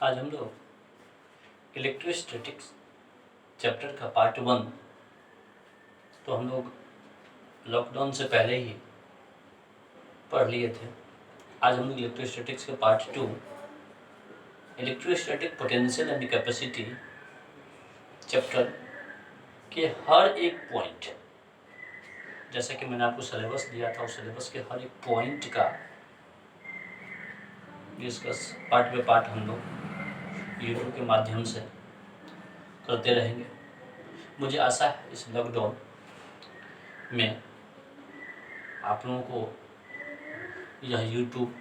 आज हम लोग इलेक्ट्रोस्टैटिक्स चैप्टर का पार्ट 1 तो हम लोग लॉकडाउन से पहले ही पढ़ लिए थे। आज हम लोग इलेक्ट्रोस्टैटिक्स का part 2 electrostatic potential and capacity chapter के हर एक पॉइंट, जैसा कि मैंने आपको सिलेबस दिया था, उस सिलेबस के हर एक पॉइंट का डिस्कस पार्ट बाय पार्ट हम लोग यूट्यूब के माध्यम से करते रहेंगे। मुझे आशा है इस लॉकडाउन में आप लोगों को यह यूट्यूब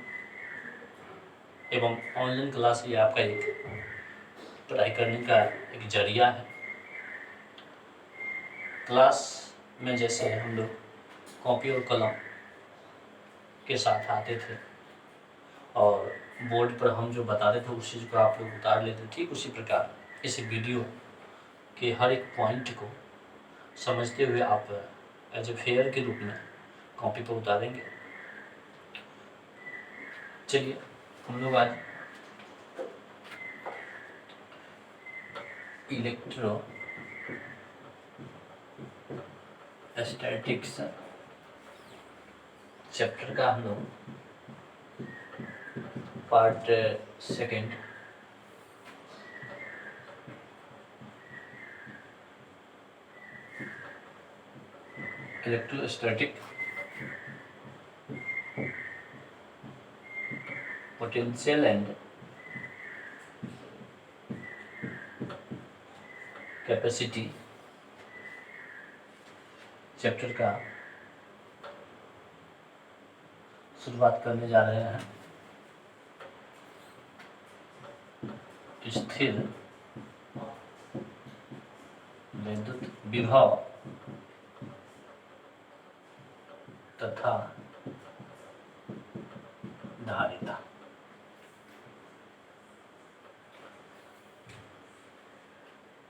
एवं ऑनलाइन क्लास ये आपका एक पढ़ाई करने का एक जरिया है। क्लास में जैसे हम लोग कॉपी और कलम के साथ आते थे और बोर्ड पर हम जो बताते थे उस चीज़ को आप लोग उतार लेते, ठीक उसी प्रकार इस वीडियो के हर एक पॉइंट को समझते हुए आप एज ए फेयर के रूप में कॉपी पर उतारेंगे। चलिए हम लोग आज इलेक्ट्रो स्टैटिक्स चैप्टर का हम लोग part 2 electrostatic potential and capacity chapter का शुरुआत करने जा रहे हैं। स्थिर विद्युत विभव तथा धारिता।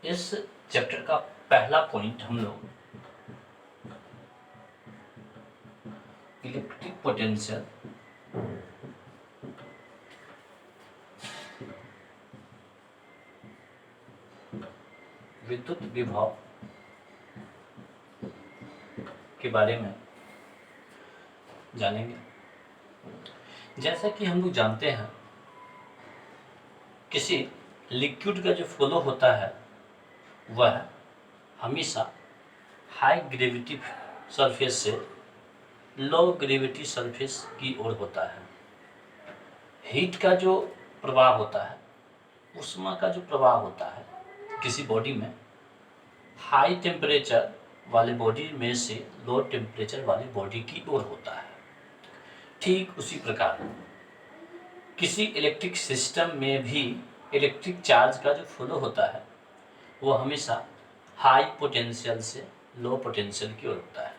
इस चैप्टर का पहला पॉइंट हम लोग इलेक्ट्रिक पोटेंशियल विद्युत विभव के बारे में जानेंगे। जैसा कि हम लोग जानते हैं, किसी लिक्विड का जो फ्लो होता है वह हमेशा हाई ग्रेविटी सरफेस से लो ग्रेविटी सरफेस की ओर होता है। हीट का जो प्रवाह होता है, उष्मा का जो प्रवाह होता है किसी बॉडी में, हाई टेम्परेचर वाले बॉडी में से लो टेम्परेचर वाली बॉडी की ओर होता है। ठीक उसी प्रकार किसी इलेक्ट्रिक सिस्टम में भी इलेक्ट्रिक चार्ज का जो फ्लो होता है वो हमेशा हाई पोटेंशियल से लो पोटेंशियल की ओर होता है।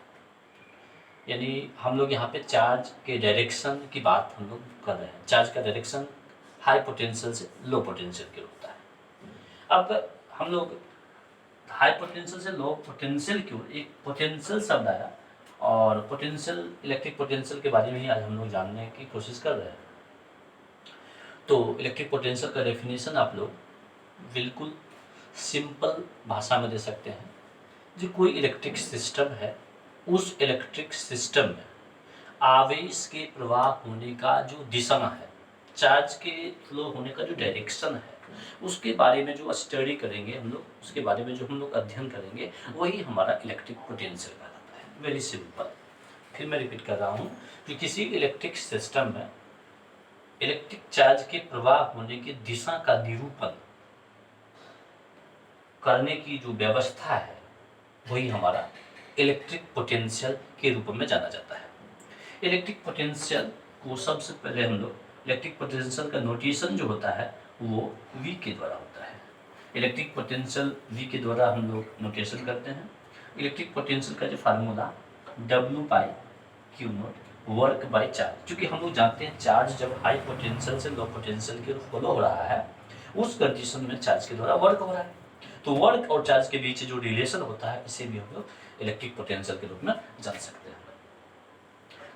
यानी हम लोग यहाँ पे चार्ज के डायरेक्शन की बात हम लोग कर रहे हैं। चार्ज का डायरेक्शन हाई पोटेंशियल से लो पोटेंशियल की ओर होता है। अब हम लोग हाई पोटेंशियल से लो पोटेंशियल की ओर एक पोटेंशियल शब्द आया और पोटेंशियल इलेक्ट्रिक पोटेंशियल के बारे में ही आज हम लोग जानने की कोशिश कर रहे हैं। तो इलेक्ट्रिक पोटेंशियल का डेफिनेशन आप लोग बिल्कुल सिंपल भाषा में दे सकते हैं। जो कोई इलेक्ट्रिक सिस्टम है, उस इलेक्ट्रिक सिस्टम में आवेश के प्रवाह होने का जो दिशा है, चार्ज के फ्लो होने का जो डायरेक्शन है, उसके बारे में जो स्टडी करेंगे हम लोग, उसके बारे में जो हम लोग अध्ययन करेंगे, वही हमारा इलेक्ट्रिक पोटेंशियल कहलाता है। Very simple. फिर मैं रिपीट कर रहा हूँ कि किसी इलेक्ट्रिक सिस्टम में इलेक्ट्रिक चार्ज के प्रवाह होने की दिशा का निरूपण करने की जो व्यवस्था है वही हमारा इलेक्ट्रिक पोटेंशियल के रूप में जाना जाता है। इलेक्ट्रिक पोटेंशियल को सबसे पहले हम लोग इलेक्ट्रिक पोटेंशियल का नोटेशन जो होता है वो V के द्वारा होता है। इलेक्ट्रिक पोटेंशियल V के द्वारा हम लोग नोटेशन करते हैं। इलेक्ट्रिक पोटेंशियल का जो formula W/Q0 work by charge. चूँकि हम लोग जानते हैं चार्ज जब हाई पोटेंशियल से लो पोटेंशियल की ओर फ्लो हो रहा है, उस कंडीशन में चार्ज के द्वारा वर्क हो रहा है। तो वर्क और चार्ज के बीच जो रिलेशन होता है, इसे भी हम लोग इलेक्ट्रिक पोटेंशियल के रूप में जान सकते हैं।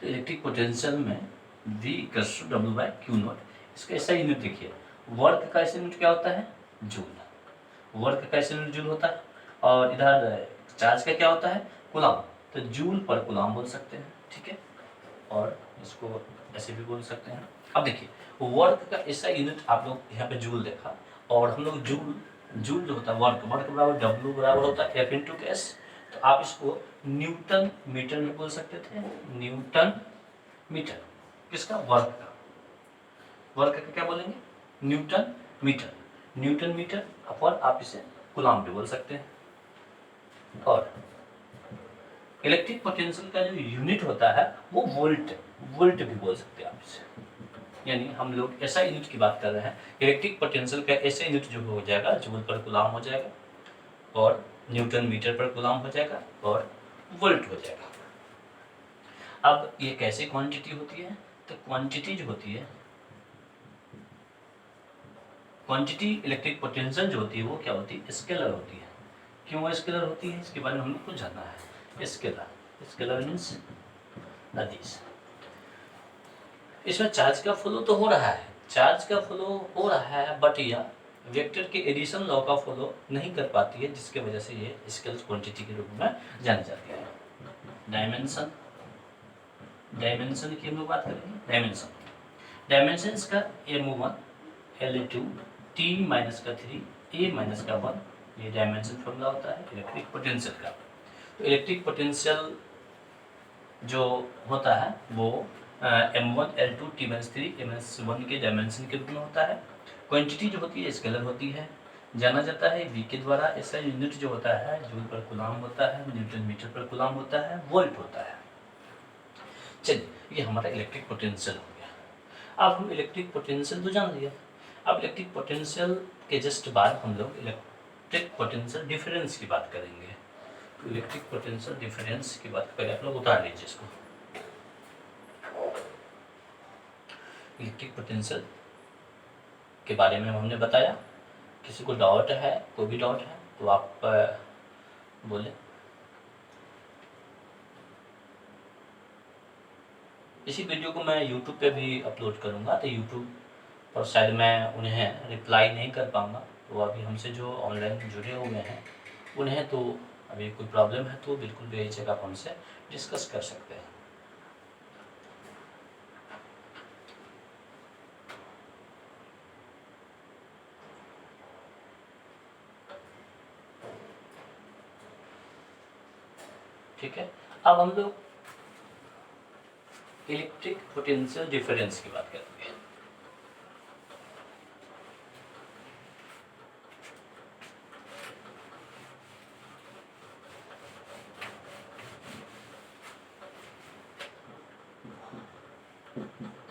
तो इलेक्ट्रिक पोटेंशियल में V = W/Q0, इसका ऐसा यूनिट देखिए वर्क का SI यूनिट क्या होता है? जूल। वर्क का SI यूनिट जूल होता है, और इधर चार्ज का क्या होता है? कूलम। तो जूल पर कूलम बोल सकते हैं, ठीक है, और इसको ऐसे भी बोल सकते हैं। अब देखिए, वर्क का SI यूनिट आप लोग यहाँ पे जूल देखा, और हम लोग जूल जो होता है वर्क बराबर W बराबर होता है F इंटू एस। तो आप इसको न्यूटन मीटर में बोल सकते थे, न्यूटन मीटर। किसका? वर्क का। वर्क का क्या बोलेंगे? Newton metre. न्यूटन मीटर अपन आप इसे कूलम भी बोल सकते हैं। और इलेक्ट्रिक पोटेंशियल का जो यूनिट होता है वो वोल्ट भी बोल सकते हैं आप इसे। यानी हम लोग ऐसा यूनिट की बात कर रहे हैं, इलेक्ट्रिक पोटेंशियल का ऐसा यूनिट जो हो जाएगा, जूल पर कूलम हो जाएगा, और न्यूटन मीटर पर कूलम हो जाएगा, और वोल्ट हो जाएगा। अब ये कैसे क्वांटिटी होती है? तो क्वांटिटी जो होती है, क्वांटिटी इलेक्ट्रिक पोटेंशियल जो होती है वो क्या होती है? स्केलर होती है। क्यों वो स्केलर होती है? इसके बारे में हम लोग को जानना है। स्केलर मीन्स अदिश। इसमें चार्ज का फ्लो तो हो रहा है, चार्ज का फ्लो हो रहा है, बट यह वेक्टर के एडिशन लॉ का फॉलो नहीं कर पाती है, जिसके वजह से ये स्केलर क्वांटिटी के रूप में जानी जाती है। डायमेंशन की हम लोग बात करेंगे। डायमेंशंस का M1 L2 T माइनस का 3 A माइनस का 1, ये डायमेंशन फॉर्मूला होता है इलेक्ट्रिक पोटेंशियल का। तो इलेक्ट्रिक पोटेंशियल जो होता है वो M1 L2 T minus 3 A minus 1 के डायमेंशन के रूप में होता है। क्वांटिटी जो होती है स्केलर होती है, जाना जाता है V के द्वारा। ऐसा यूनिट जो होता है जूल पर कूलम होता है, न्यूटन मीटर पर कूलम होता है, वोल्ट होता है। चलिए, ये हमारा इलेक्ट्रिक पोटेंशियल हो गया। अब हम इलेक्ट्रिक पोटेंशियल तो जान लिया, अब इलेक्ट्रिक पोटेंशियल के जस्ट बाद हम लोग इलेक्ट्रिक पोटेंशियल डिफरेंस की बात करेंगे। तो इलेक्ट्रिक पोटेंशियल डिफरेंस की बात करें, आप लोग उतार लीजिए इसको। इलेक्ट्रिक पोटेंशियल के बारे में हमने बताया। किसी को डाउट है, कोई भी डाउट है तो आप बोले। इसी वीडियो को मैं YouTube पे भी अपलोड करूँगा, तो YouTube पर शायद मैं उन्हें रिप्लाई नहीं कर पाऊँगा। तो अभी हमसे जो ऑनलाइन जुड़े हुए हैं उन्हें तो अभी कोई प्रॉब्लम है तो बिल्कुल बेझिझक आप हमसे डिस्कस कर सकते हैं। ठीक है, अब हम लोग इलेक्ट्रिक पोटेंशियल डिफरेंस की बात करेंगे।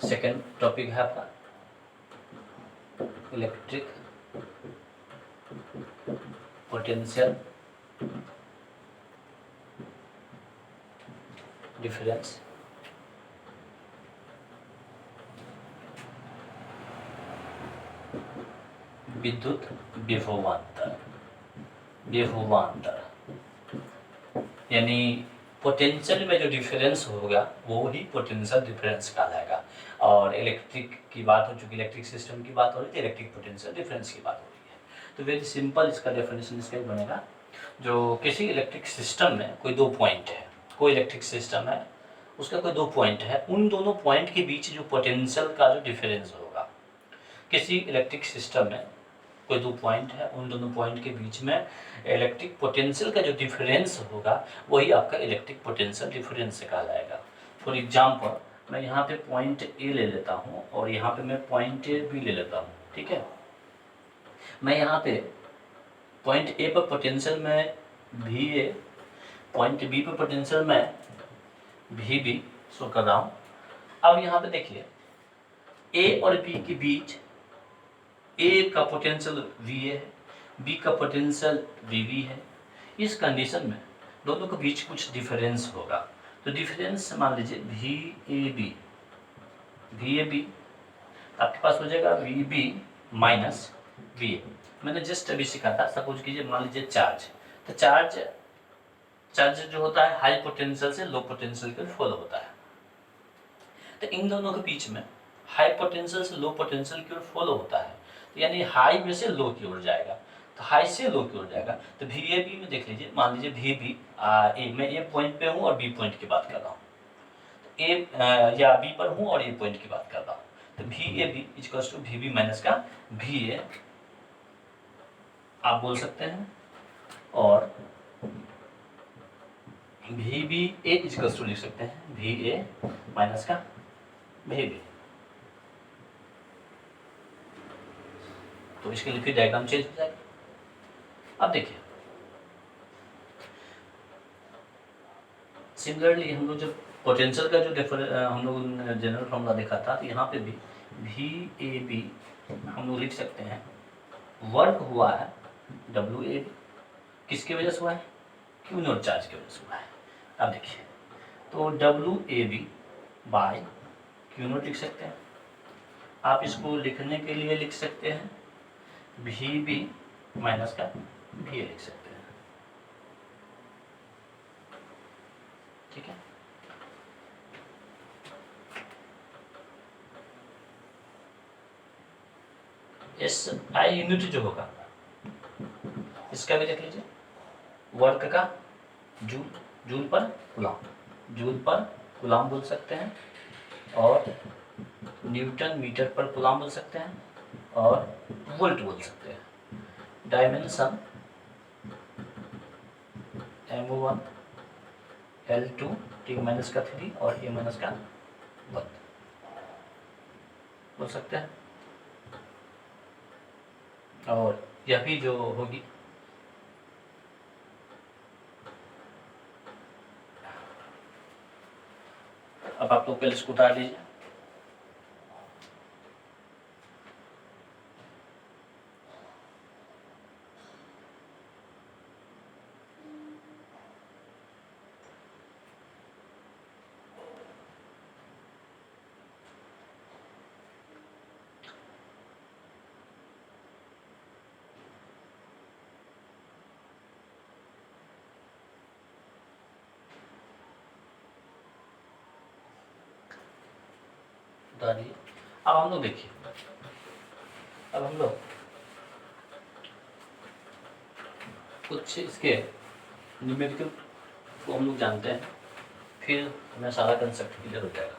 सेकेंड टॉपिक है आपका इलेक्ट्रिक पोटेंशियल डिफरेंस। विद्युत विभवांतर, यानी पोटेंशियल में जो डिफरेंस होगा वो ही पोटेंशियल डिफरेंस कहलाएगा। और इलेक्ट्रिक की बात हो चुकी, इलेक्ट्रिक सिस्टम की बात हो रही थी, इलेक्ट्रिक पोटेंशियल डिफरेंस की बात हो रही है। तो वेरी सिंपल इसका डेफिनेशन इसका ही बनेगा। जो किसी इलेक्ट्रिक सिस्टम में कोई दो पॉइंट है, कोई इलेक्ट्रिक सिस्टम है उसका कोई दो पॉइंट है, उन दोनों पॉइंट के बीच जो पोटेंशियल का जो डिफरेंस होगा, किसी इलेक्ट्रिक सिस्टम में कोई दो पॉइंट है, उन दोनों पॉइंट के बीच में इलेक्ट्रिक पोटेंशियल का जो डिफरेंस होगा वही आपका इलेक्ट्रिक पोटेंशियल डिफरेंस कहलाएगा। फॉर एग्जांपल मैं यहाँ पे पॉइंट ए ले लेता हूँ और यहाँ पे मैं पॉइंट बी ले लेता हूँ, ठीक है। मैं यहाँ पे पॉइंट ए पर पोटेंशियल में भी ए, पॉइंट बी पर पोटेंशियल में भी बी शो कर रहा हूँ। अब यहाँ पे देखिए ए और बी के बीच ए का पोटेंशियल वी ए है, बी का पोटेंशियल वी बी है। इस कंडीशन में दोनों के बीच कुछ डिफरेंस होगा। तो डिफरेंस मान लीजिए वी ए बी, आपके पास हो जाएगा V B minus V A. मैंने जस्ट अभी सीखा था, सपोज कीजिए मान लीजिए चार्ज, तो चार्ज जो होता है हाई पोटेंशियल से लो पोटेंशियल की ओर फॉलो होता है। तो इन दोनों के बीच में हाई पोटेंशियल से लो पोटेंशियल की ओर फॉलो होता है। तो यानी हाई में से लो की ओर जाएगा, तो हाई से लो की ओर जाएगा। तो वी ए बी में देख लीजिए, मान लीजिए वी बी ए, मैं ए पॉइंट पे हूँ और बी पॉइंट की बात कर रहा हूँ, तो ए या बी पर हूँ और ए पॉइंट की बात कर रहा हूँ, तो V A B equals to V B minus का वी ए आप बोल सकते हैं, और V B A equals to लिख सकते हैं वी ए माइनस का वी बी। तो इसके लिए फिर डायग्राम चेंज हो जाएगा। अब देखिए सिमिलरली हम लोग जब पोटेंशियल का जो हम लोग जनरल फॉर्मूला देखा था, तो यहाँ पे भी वी ए बी हम लोग लिख सकते हैं, वर्क हुआ है डब्ल्यू ए बी, किसकी वजह से हुआ है, क्यू नॉट चार्ज की वजह से हुआ है। अब देखिए तो W A B by Q not लिख सकते हैं, आप इसको लिखने के लिए लिख सकते हैं वी बी माइनस का वी ए लिख सकते हैं, ठीक है। एस आई यूनिट जो होगा इसका भी देख लीजिए, वर्क का जूल, जूल पर गुलाम, जूल पर गुलाम बोल सकते हैं, और न्यूटन मीटर पर गुलाम बोल सकते हैं, और वोल्ट बोल सकते हैं। Dimension M1 L2 T minus का 3 और A माइनस का 1 बोल सकते हैं। और यह भी जो होगी अब आप लोग पहले इसको उतार लीजिए, उतारिए। अब हम लोग देखिए, अब हम लोग कुछ इसके न्यूमेरिकल को हम लोग जानते हैं, फिर हमें सारा कंसेप्ट क्लियर हो जाएगा।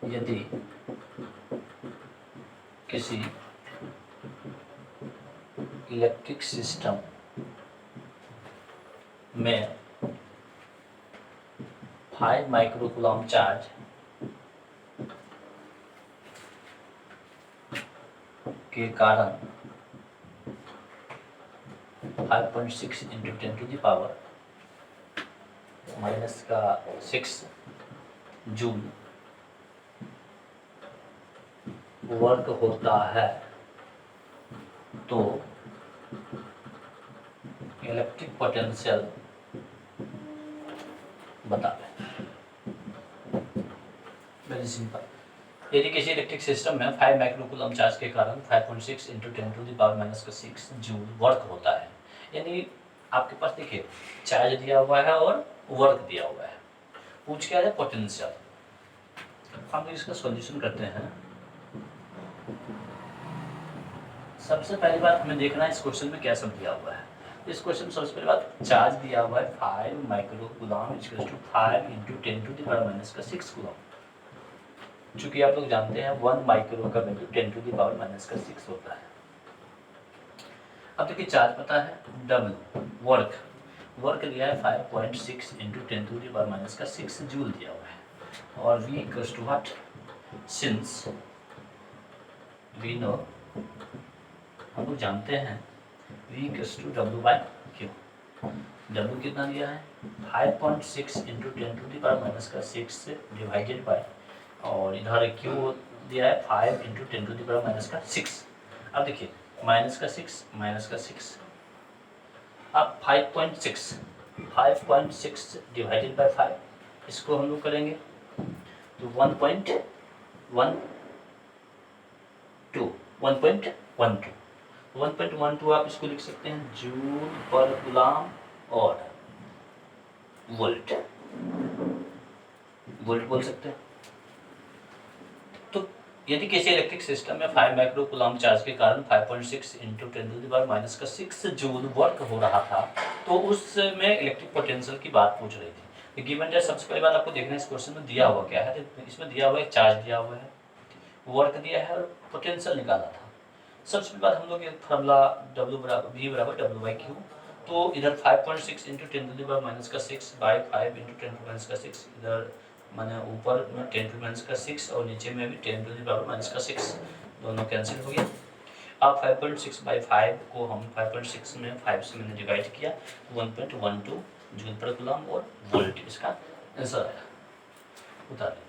यदि किसी इलेक्ट्रिक सिस्टम में 5 माइक्रोकूलम चार्ज के कारण 5.6 into 10 to the power minus का 6 जूल वर्क होता है, तो इलेक्ट्रिक पोटेंशियल बता दें। वेरी सिंपल, यदि किसी इलेक्ट्रिक सिस्टम में 5 माइक्रोकूलम चार्ज के कारण 5.6 into 10 to the power minus का 6 जूल वर्क होता है, यानी आपके पास देखिए चार्ज दिया हुआ है और वर्क दिया हुआ है, पूछ क्या है पोटेंशियल। हम लोग इसका सॉल्यूशन करते हैं। सबसे पहली बात हमें देखना है इस क्वेश्चन में क्या सब दिया हुआ है। इस क्वेश्चन में सबसे पहली बात चार्ज दिया हुआ है 5 microcoulomb equal to 5 into 10 to the power minus का 6 कूलम। चूंकि आप लोग जानते हैं 1 माइक्रो का value 10 to the power minus का 6 होता है। अब देखिए चार्ज पता है, डब्ल्यू वर्क, वर्क दिया है 5.6 into 10 to the power minus का 6 जूल दिया हुआ है, और v equals to what, since we know, हम लोग जानते हैं v equals to W by Q. W कितना दिया है 5.6 into 10 to the power minus का 6 से डिवाइडेड बाय, और इधर क्यू दिया है 5 into 10 to the power minus का 6। अब देखिए माइनस का 6 माइनस का 6, अब 5.6 डिवाइडेड बाय 5, इसको हम लोग करेंगे तो 1.12 आप इसको लिख सकते हैं जूल पर कूलम और वोल्ट, वोल्ट बोल सकते हैं। यदि किसी इलेक्ट्रिक सिस्टम में 5 माइक्रो कूलम चार्ज के कारण 5.6 इंटू 10⁻⁻6 जूल वर्क हो रहा था, तो उसमें इलेक्ट्रिक पोटेंशियल की बात पूछ रही थी। गिवन डेट, सबसे पहली बात आपको देखना है इस क्वेश्चन में दिया हुआ क्या है। तो इसमें दिया हुआ है चार्ज दिया हुआ है, वर्क दिया है और पोटेंशियल निकाला था। सबसे पहली बात हम लोग एक फार्मूला V/W/Q, तो इधर 5.6 इंटू 10⁻⁻6 बाई 5 इंटू 10⁻⁻6, इधर माने ऊपर में 10⁻⁻6 और नीचे में भी 10⁻⁻6, दोनों कैंसिल हो गया। अब 5.6/5 को हम 5.6 में 5 से मैंने डिवाइड किया, 1.12 जूल पर कूलम और वोल्ट इसका आंसर आया। उतार लीजिए।